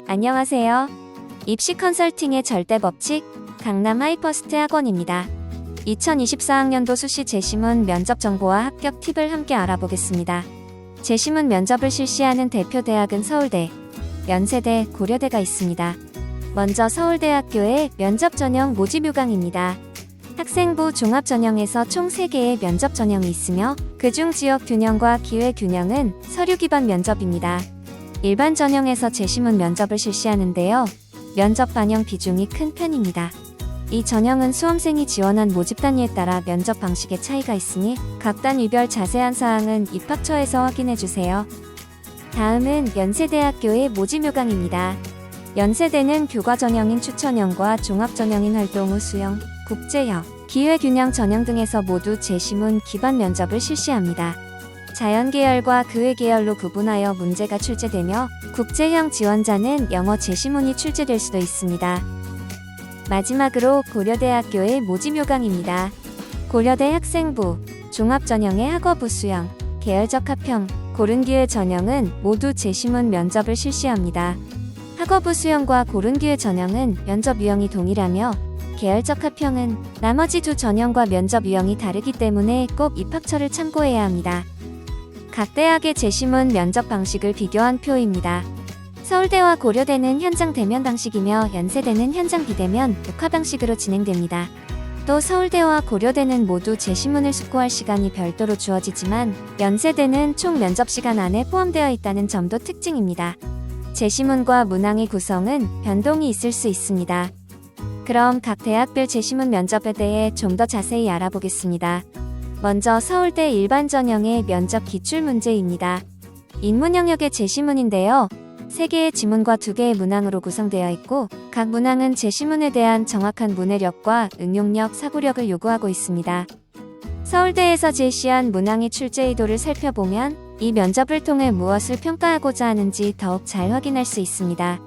안녕하세요. 입시 컨설팅의 절대 법칙, 강남 하이퍼스트 학원입니다. 2024학년도 수시 재시문 면접 정보와 합격 팁을 함께 알아보겠습니다. 재시문 면접을 실시하는 대표 대학은 서울대, 연세대, 고려대가 있습니다. 먼저 서울대학교의 면접 전형 모집 요강입니다. 학생부 종합 전형에서 총 3개의 면접 전형이 있으며 그중 지역 균형과 기회 균형은 서류 기반 면접입니다. 일반 전형에서 재시문 면접을 실시하는데요. 면접 반영 비중이 큰 편입니다. 이 전형은 수험생이 지원한 모집 단위에 따라 면접 방식의 차이가 있으니 각 단위별 자세한 사항은 입학처에서 확인해주세요. 다음은 연세대학교의 모집 요강입니다. 연세대는 교과 전형인 추천형과 종합 전형인 활동 후 수형, 국제형, 기회균형 전형 등에서 모두 재시문 기반 면접을 실시합니다. 자연계열과 그외계열로 구분하여 문제가 출제되며 국제형 지원자는 영어 재시문이 출제될 수도 있습니다. 마지막으로 고려대학교의 모집 요강입니다. 고려대 학생부, 종합전형의 학업부 수형, 계열적 합형, 고른기회 전형은 모두 재시문 면접을 실시합니다. 학업부 수형과 고른기회 전형은 면접 유형이 동일하며 계열적 합형은 나머지 두 전형과 면접 유형이 다르기 때문에 꼭 입학처를 참고해야 합니다. 각 대학의 재시문 면접 방식을 비교한 표입니다. 서울대와 고려대는 현장 대면 방식이며 연세대는 현장 비대면, 녹화 방식으로 진행됩니다. 또 서울대와 고려대는 모두 재시문을 숙고할 시간이 별도로 주어지지만 연세대는 총 면접 시간 안에 포함되어 있다는 점도 특징입니다. 재시문과 문항의 구성은 변동이 있을 수 있습니다. 그럼 각 대학별 재시문 면접에 대해 좀 더 자세히 알아보겠습니다. 먼저 서울대 일반 전형의 면접 기출 문제입니다. 인문 영역의 재시문인데요. 3개의 지문과 2개의 문항으로 구성되어 있고 각 문항은 재시문에 대한 정확한 문해력과 응용력, 사고력을 요구하고 있습니다. 서울대에서 제시한 문항의 출제 의도를 살펴보면 이 면접을 통해 무엇을 평가하고자 하는지 더욱 잘 확인할 수 있습니다.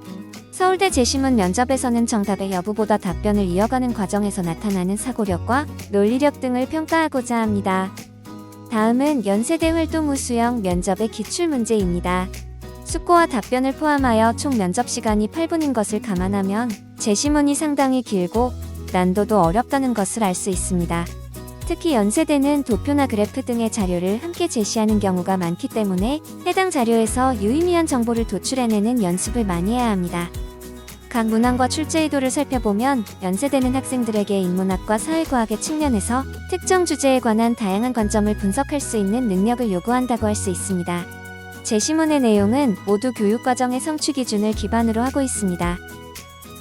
서울대 재시문 면접에서는 정답의 여부보다 답변을 이어가는 과정에서 나타나는 사고력과 논리력 등을 평가하고자 합니다. 다음은 연세대 활동 후 수형 면접의 기출문제입니다. 숙고와 답변을 포함하여 총 면접 시간이 8분인 것을 감안하면 재시문이 상당히 길고 난도도 어렵다는 것을 알 수 있습니다. 특히 연세대는 도표나 그래프 등의 자료를 함께 제시하는 경우가 많기 때문에 해당 자료에서 유의미한 정보를 도출해내는 연습을 많이 해야 합니다. 각 문항과 출제 의도를 살펴보면 연세대는 학생들에게 인문학과 사회과학의 측면에서 특정 주제에 관한 다양한 관점을 분석할 수 있는 능력을 요구한다고 할 수 있습니다. 재시문의 내용은 모두 교육과정의 성취 기준을 기반으로 하고 있습니다.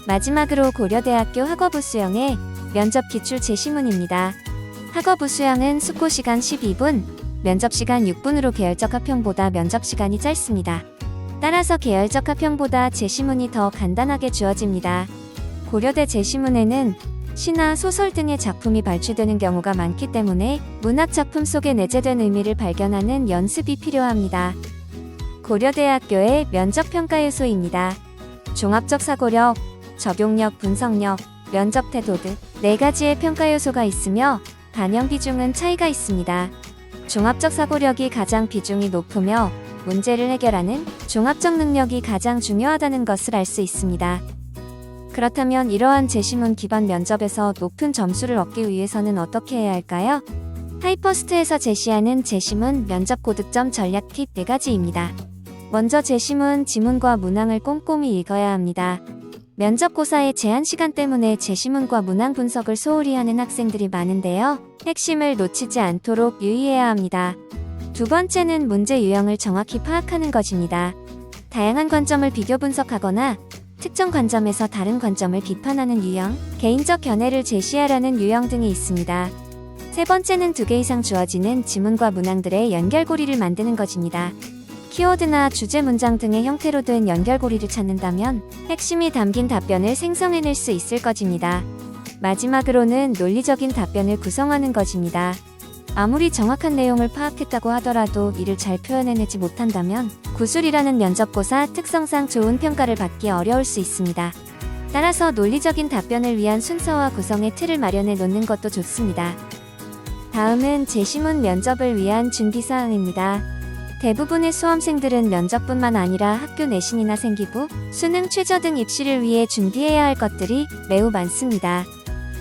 마지막으로 고려대학교 학업부 수형의 면접 기출 재시문입니다. 학업부 수형은 숙고 시간 12분, 면접 시간 6분으로 계열적 합형보다 면접 시간이 짧습니다. 따라서 계열적 합형보다 재시문이 더 간단하게 주어집니다. 고려대 재시문에는 시나 소설 등의 작품이 발췌되는 경우가 많기 때문에 문학 작품 속에 내재된 의미를 발견하는 연습이 필요합니다. 고려대학교의 면접 평가 요소입니다. 종합적 사고력, 적용력, 분석력, 면접 태도 등 4가지의 평가 요소가 있으며 반영 비중은 차이가 있습니다. 종합적 사고력이 가장 비중이 높으며 문제를 해결하는 종합적 능력이 가장 중요하다는 것을 알 수 있습니다. 그렇다면 이러한 재시문 기반 면접에서 높은 점수를 얻기 위해서는 어떻게 해야 할까요? 하이퍼스트에서 제시하는 재시문 면접 고득점 전략 팁 4가지입니다. 먼저 재시문 지문과 문항을 꼼꼼히 읽어야 합니다. 면접고사의 제한 시간 때문에 재시문과 문항 분석을 소홀히 하는 학생들이 많은데요. 핵심을 놓치지 않도록 유의해야 합니다. 두 번째는 문제 유형을 정확히 파악하는 것입니다. 다양한 관점을 비교 분석하거나 특정 관점에서 다른 관점을 비판하는 유형, 개인적 견해를 제시하라는 유형 등이 있습니다. 세 번째는 2개 이상 주어지는 지문과 문항들의 연결고리를 만드는 것입니다. 키워드나 주제 문장 등의 형태로 된 연결고리를 찾는다면 핵심이 담긴 답변을 생성해낼 수 있을 것입니다. 마지막으로는 논리적인 답변을 구성하는 것입니다. 아무리 정확한 내용을 파악했다고 하더라도 이를 잘 표현해내지 못한다면 구술이라는 면접고사 특성상 좋은 평가를 받기 어려울 수 있습니다. 따라서 논리적인 답변을 위한 순서와 구성의 틀을 마련해 놓는 것도 좋습니다. 다음은 재시문 면접을 위한 준비사항입니다. 대부분의 수험생들은 면접뿐만 아니라 학교 내신이나 생기부, 수능 최저 등 입시를 위해 준비해야 할 것들이 매우 많습니다.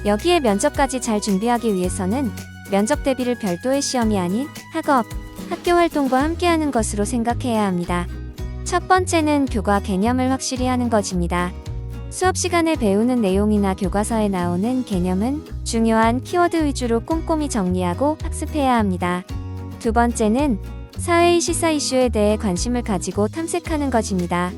여기에 면접까지 잘 준비하기 위해서는 면접 대비를 별도의 시험이 아닌 학업, 학교 활동과 함께하는 것으로 생각해야 합니다. 첫 번째는 교과 개념을 확실히 하는 것입니다. 수업 시간에 배우는 내용이나 교과서에 나오는 개념은 중요한 키워드 위주로 꼼꼼히 정리하고 학습해야 합니다. 두 번째는 사회의 시사 이슈에 대해 관심을 가지고 탐색하는 것입니다.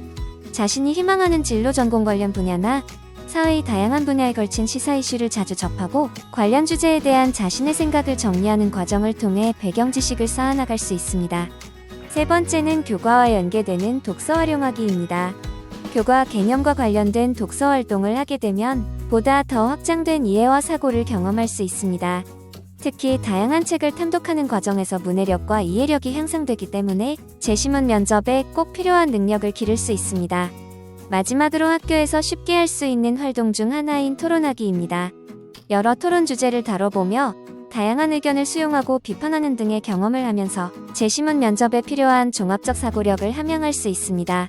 자신이 희망하는 진로 전공 관련 분야나 사회의 다양한 분야에 걸친 시사 이슈를 자주 접하고 관련 주제에 대한 자신의 생각을 정리하는 과정을 통해 배경 지식을 쌓아나갈 수 있습니다. 세 번째는 교과와 연계되는 독서 활용하기입니다. 교과 개념과 관련된 독서 활동을 하게 되면 보다 더 확장된 이해와 사고를 경험할 수 있습니다. 특히 다양한 책을 탐독하는 과정에서 문해력과 이해력이 향상되기 때문에 재시문 면접에 꼭 필요한 능력을 기를 수 있습니다. 마지막으로 학교에서 쉽게 할 수 있는 활동 중 하나인 토론하기입니다. 여러 토론 주제를 다뤄보며 다양한 의견을 수용하고 비판하는 등의 경험을 하면서 재시문 면접에 필요한 종합적 사고력을 함양할 수 있습니다.